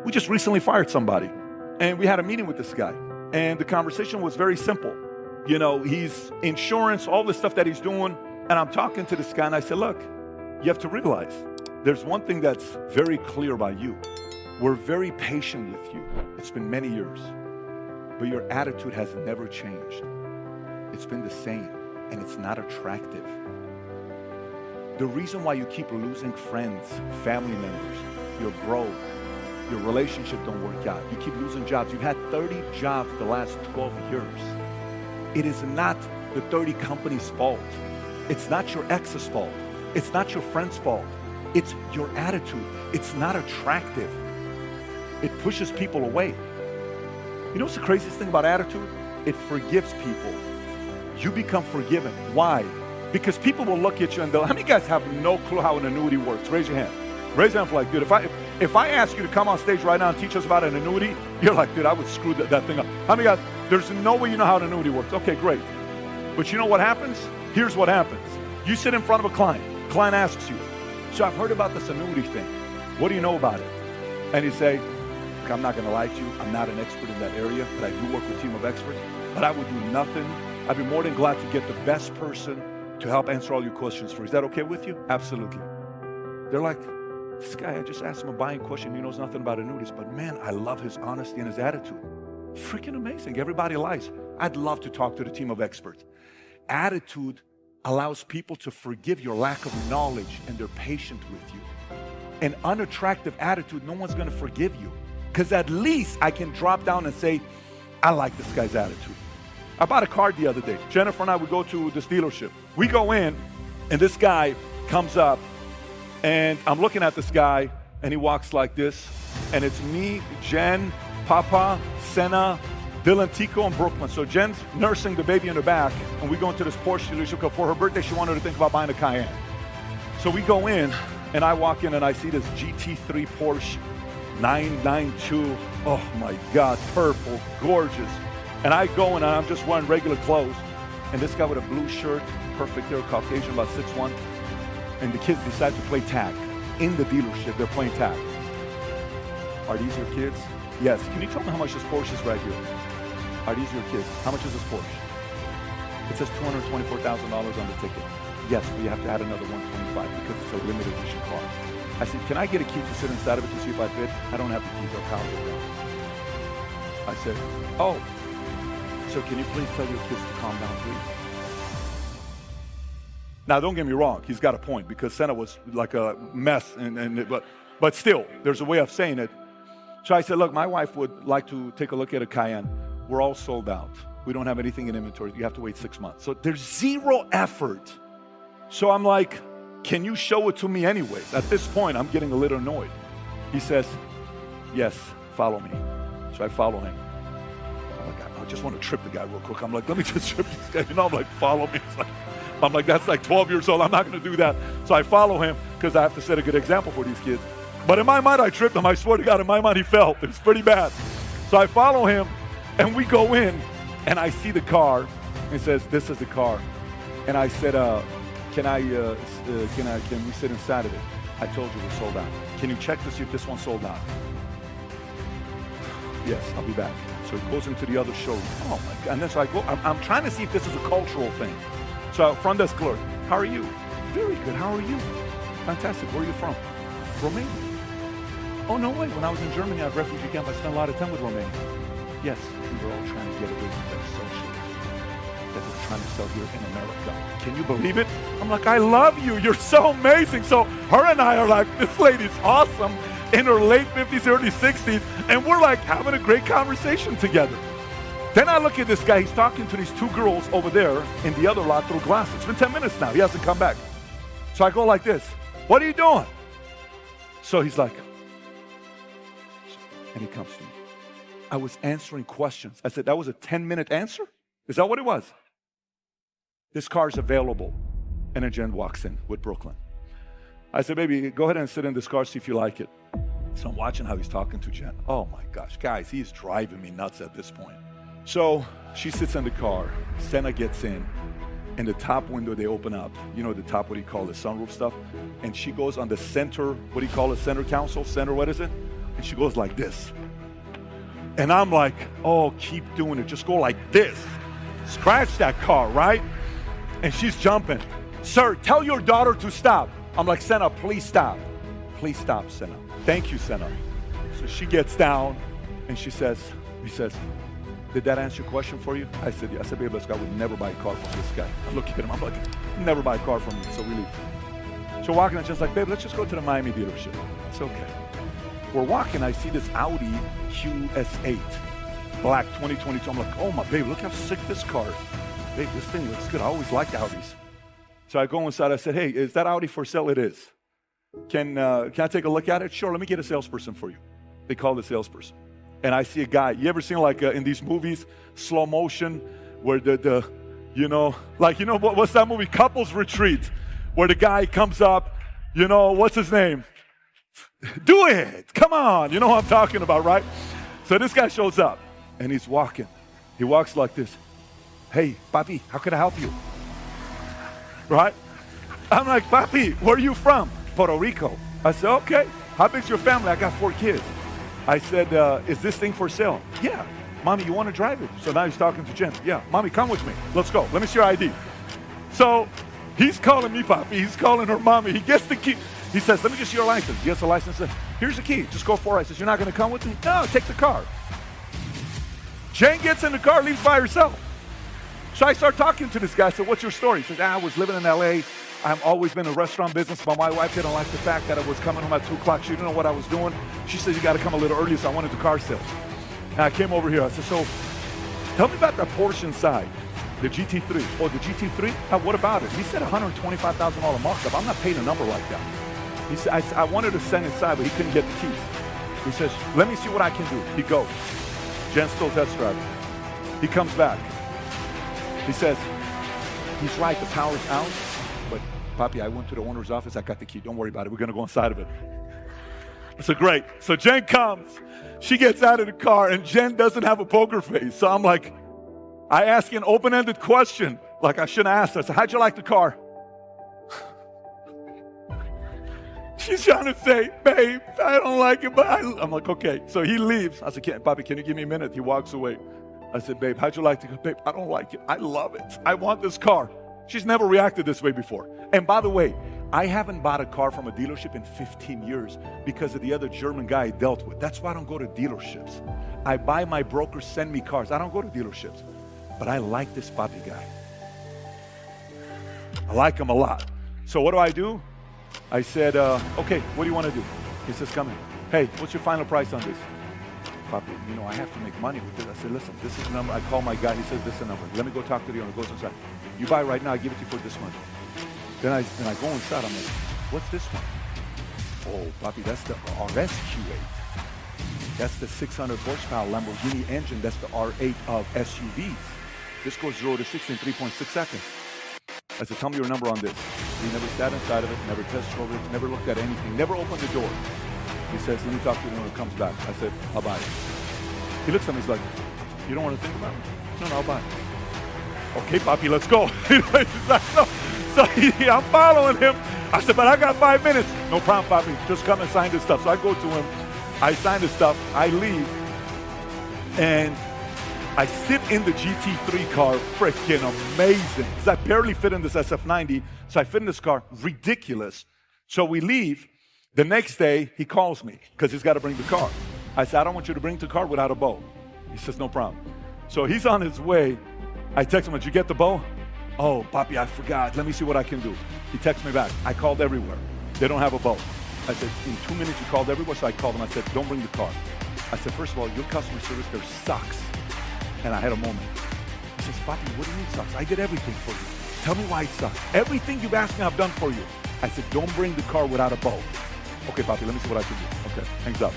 We just recently fired somebody. And we had a meeting with this guy. And the conversation was very simple. You know, he's insurance, all the stuff that he's doing. And I'm talking to this guy and I said, look, you have to realize there's one thing that's very clear about you. We're very patient with you. It's been many years. But your attitude has never changed. It's been the same. And it's not attractive. The reason why you keep losing friends, family members, you're broke, your relationship don't work out, you keep losing jobs. You've had 30 jobs the last 12 years. It is not the 30 companies' fault. It's not your ex's fault. It's not your friend's fault. It's your attitude. It's not attractive. It pushes people away. You know what's the craziest thing about attitude? It forgives people. You become forgiven. Why? Because people will look at you and they'll, how many guys have no clue how an annuity works? Raise your hand. Raise your hand for like, dude, if I ask you to come on stage right now and teach us about an annuity, you're like, dude, I would screw that thing up. How many guys, there's no way you know how an annuity works. Okay, great. But you know what happens? Here's what happens. You sit in front of a client. Client asks you, so I've heard about this annuity thing. What do you know about it? And you say, look, I'm not going to lie to you. I'm not an expert in that area, but I do work with a team of experts. But I would do nothing. I'd be more than glad to get the best person to help answer all your questions for you. Is that okay with you? Absolutely. They're like, this guy, I just asked him a buying question. He knows nothing about annuities. But man, I love his honesty and his attitude. Freaking amazing. Everybody lies. I'd love to talk to the team of experts. Attitude allows people to forgive your lack of knowledge and they're patient with you. An unattractive attitude, no one's going to forgive you. Because at least I can drop down and say, I like this guy's attitude. I bought a car the other day. Jennifer and I would go to this dealership. We go in and this guy comes up and I'm looking at this guy and he walks like this. And it's me, Jen, Papa, Senna, Dylan, Tico, and Brooklyn. So Jen's nursing the baby in the back and we go into this Porsche dealership. For her birthday, she wanted to think about buying a Cayenne. So we go in and I walk in and I see this GT3 Porsche 992. Oh my God, purple, gorgeous. And I go in and I'm just wearing regular clothes. And this guy with a blue shirt, perfect hair, Caucasian, about 6'1". And the kids decide to play tag. In the dealership, they're playing tag. Are these your kids? Yes. Can you tell me how much this Porsche is right here? Are these your kids? How much is this Porsche? It says $224,000 on the ticket. Yes, but you have to add another $125 because it's a limited edition car. I said, can I get a key to sit inside of it to see if I fit? I don't have the keys, I'll power it down. I said, oh, so can you please tell your kids to calm down, please? Now, don't get me wrong, he's got a point because Senna was like a mess, but still, there's a way of saying it. So I said, look, my wife would like to take a look at a Cayenne. We're all sold out. We don't have anything in inventory. You have to wait 6 months. So there's zero effort. So I'm like, can you show it to me anyways? At this point, I'm getting a little annoyed. He says, yes, follow me. So I follow him. I'm like, I just want to trip the guy real quick. I'm like, let me just trip this guy. You know, I'm like, follow me. I'm like, that's like 12 years old. I'm not going to do that. So I follow him because I have to set a good example for these kids. But in my mind, I tripped him. I swear to God, in my mind, he fell. It was pretty bad. So I follow him, and we go in, and I see the car. It says, this is the car. And I said, can we sit inside of it? I told you we're sold out. Can you check to see if this one's sold out? Yes, I'll be back. So he goes into the other showroom. Oh my God. And then so I go, I'm trying to see if this is a cultural thing. So front desk clerk, how are you? Very good, how are you? Fantastic, where are you from? Romania. Oh, no way, when I was in Germany at refugee camp, I spent a lot of time with Romania. Yes, we were all trying to get away from that social that they're trying to sell here in America. Can you believe it? I'm like, I love you, you're so amazing. So her and I are like, this lady's awesome, in her late 50s, early 60s, and we're like having a great conversation together. Then I look at this guy, he's talking to these two girls over there in the other lot through glass. It's been 10 minutes now, he hasn't come back. So I go like this, what are you doing? So he's like, and he comes to me. I was answering questions. I said, that was a 10-minute answer? Is that what it was? This car is available. And then Jen walks in with Brooklyn. I said, baby, go ahead and sit in this car, see if you like it. So I'm watching how he's talking to Jen. Oh my gosh, guys, he's driving me nuts at this point. So she sits in the car, Senna gets in, and the top window, they open up. You know the top, what do you call it, sunroof stuff? And she goes on the center, what do you call it, center console? Center, what is it? And she goes like this. And I'm like, oh, keep doing it. Just go like this. Scratch that car, right? And she's jumping. Sir, tell your daughter to stop. I'm like, Senna, please stop. Please stop, Senna. Thank you, Senna. So she gets down and he says, did that answer your question for you? I said, yeah. I said, babe, this guy would never buy a car from this guy. I look at him, I'm like, never buy a car from you. So we leave. So we're walking and she's like, babe, let's just go to the Miami dealership. It's okay. We're walking, I see this Audi QS8, black 2022. I'm like, oh my babe, look how sick this car is. Babe, this thing looks good. I always liked Audis. So I go inside, I said, hey, is that Audi for sale? It is. Can I take a look at it? Sure, let me get a salesperson for you. They call the salesperson. And I see a guy, you ever seen like in these movies, slow motion, where what's that movie, Couples Retreat, where the guy comes up, what's his name? Do it, come on, you know what I'm talking about, right? So this guy shows up, and he's walking. He walks like this. Hey, papi, how can I help you? Right? I'm like, papi, where are you from? Puerto Rico. I said, okay, how big's your family? I got 4 kids. I said, is this thing for sale? Yeah. Mommy, you want to drive it? So now he's talking to Jen. Yeah. Mommy, come with me. Let's go. Let me see your ID. So he's calling me papi. He's calling her mommy. He gets the key. He says, let me just see your license. He gets the license. Here's the key. Just go for it. I says, you're not going to come with me? No, take the car. Jen gets in the car, leaves by herself. So I start talking to this guy. I said, what's your story? He says, I was living in LA. I've always been in the restaurant business, but my wife didn't like the fact that I was coming home at 2 o'clock. She didn't know what I was doing. She said, you got to come a little early, so I wanted to car sales. And I came over here. I said, so tell me about that Porsche inside, the GT3. Oh, the GT3? What about it? He said $125,000 markup. I'm not paying a number like that. He said, I wanted to send inside, but he couldn't get the keys. He says, let me see what I can do. He goes. Jen's still test driving. He comes back. He says, he's right, the power's out. But, papi, I went to the owner's office. I got the key. Don't worry about it. We're going to go inside of it. So great. So Jen comes. She gets out of the car, and Jen doesn't have a poker face. So I'm like, I ask an open-ended question, like I shouldn't ask her. I said, how'd you like the car? She's trying to say, babe, I don't like it, but I'm like, okay. So he leaves. I said, papi, can you give me a minute? He walks away. I said, babe, how'd you like the car? Babe, I don't like it. I love it. I want this car. She's never reacted this way before. And by the way, I haven't bought a car from a dealership in 15 years because of the other German guy I dealt with. That's why I don't go to dealerships. I buy my brokers send me cars. I don't go to dealerships. But I like this papi guy. I like him a lot. So what do? I said, okay, what do you want to do? He says, come in. Hey, what's your final price on this? Papi, I have to make money with this. I said, listen, this is the number. I call my guy. He says, this is the number. Let me go talk to the owner. Goes inside. You buy right now. I give it to you for this much. Then I go inside. I'm like, what's this one? Oh, papi, that's the RS Q8. That's the 600 horsepower Lamborghini engine. That's the R8 of SUVs. This goes 0 to 60 in 3.6 seconds. I said, tell me your number on this. He never sat inside of it, never test drove it, never looked at anything, never opened the door. He says, let me talk to you when it comes back. I said, I'll buy it. He looks at me, he's like, you don't want to think about it? No, I'll buy it. Okay, papi, let's go. So I'm following him. I said, but I got 5 minutes. No problem, papi. Just come and sign this stuff. So I go to him. I sign this stuff. I leave. And I sit in the GT3 car, freaking amazing. Because I barely fit in this SF90. So I fit in this car, ridiculous. So we leave. The next day, he calls me because he's got to bring the car. I said, I don't want you to bring the car without a bow. He says, no problem. So he's on his way. I text him, did you get the bow? Oh, papi, I forgot. Let me see what I can do. He texts me back. I called everywhere. They don't have a bow. I said, in 2 minutes you called everywhere? So I called him. I said, don't bring the car. I said, first of all, your customer service there sucks. And I had a moment. He says, papi, what do you mean sucks? I did everything for you. Tell me why it sucks. Everything you've asked me, I've done for you. I said, don't bring the car without a bow. Okay, papi, let me see what I can do. Okay, hangs up.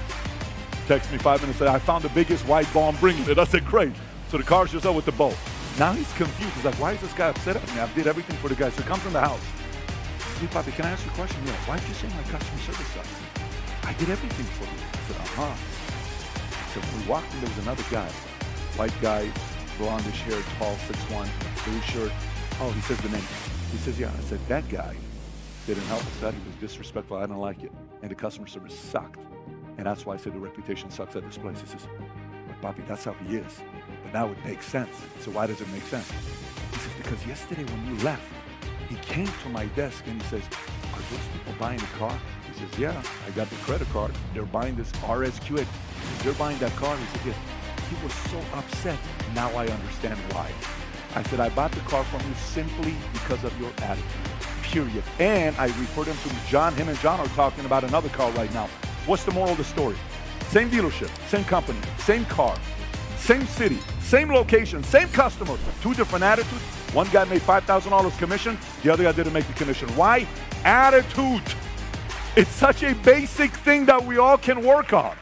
Text me 5 minutes later, I found the biggest white bow, I'm bringing it. I said, great. So the car's just up with the bow. Now he's confused. He's like, why is this guy upset at me? I did everything for the guy. So he comes in the house. Hey, papi, can I ask you a question? Yeah, why did you say my customer service sucks? I did everything for you. I said, So when we walked in, there was another guy. White guy, blondish hair, tall, 6'1", blue shirt. Oh, he says the name. He says, yeah. I said, that guy didn't help us out. He was disrespectful. I didn't like it. And the customer service sucked. And that's why I said the reputation sucks at this place. He says, well, Papi, that's how he is. But now it makes sense. So why does it make sense? He says, because yesterday when you left, he came to my desk and he says, are those people buying a car? He says, yeah, I got the credit card. They're buying this RSQ. He says, they're buying that car. He says, yes. He was so upset. Now I understand why. I said, I bought the car from you simply because of your attitude, period. And I referred him to John. Him and John are talking about another car right now. What's the moral of the story? Same dealership, same company, same car, same city, same location, same customer, two different attitudes. One guy made $5,000 commission, the other guy didn't make the commission. Why? Attitude. It's such a basic thing that we all can work on.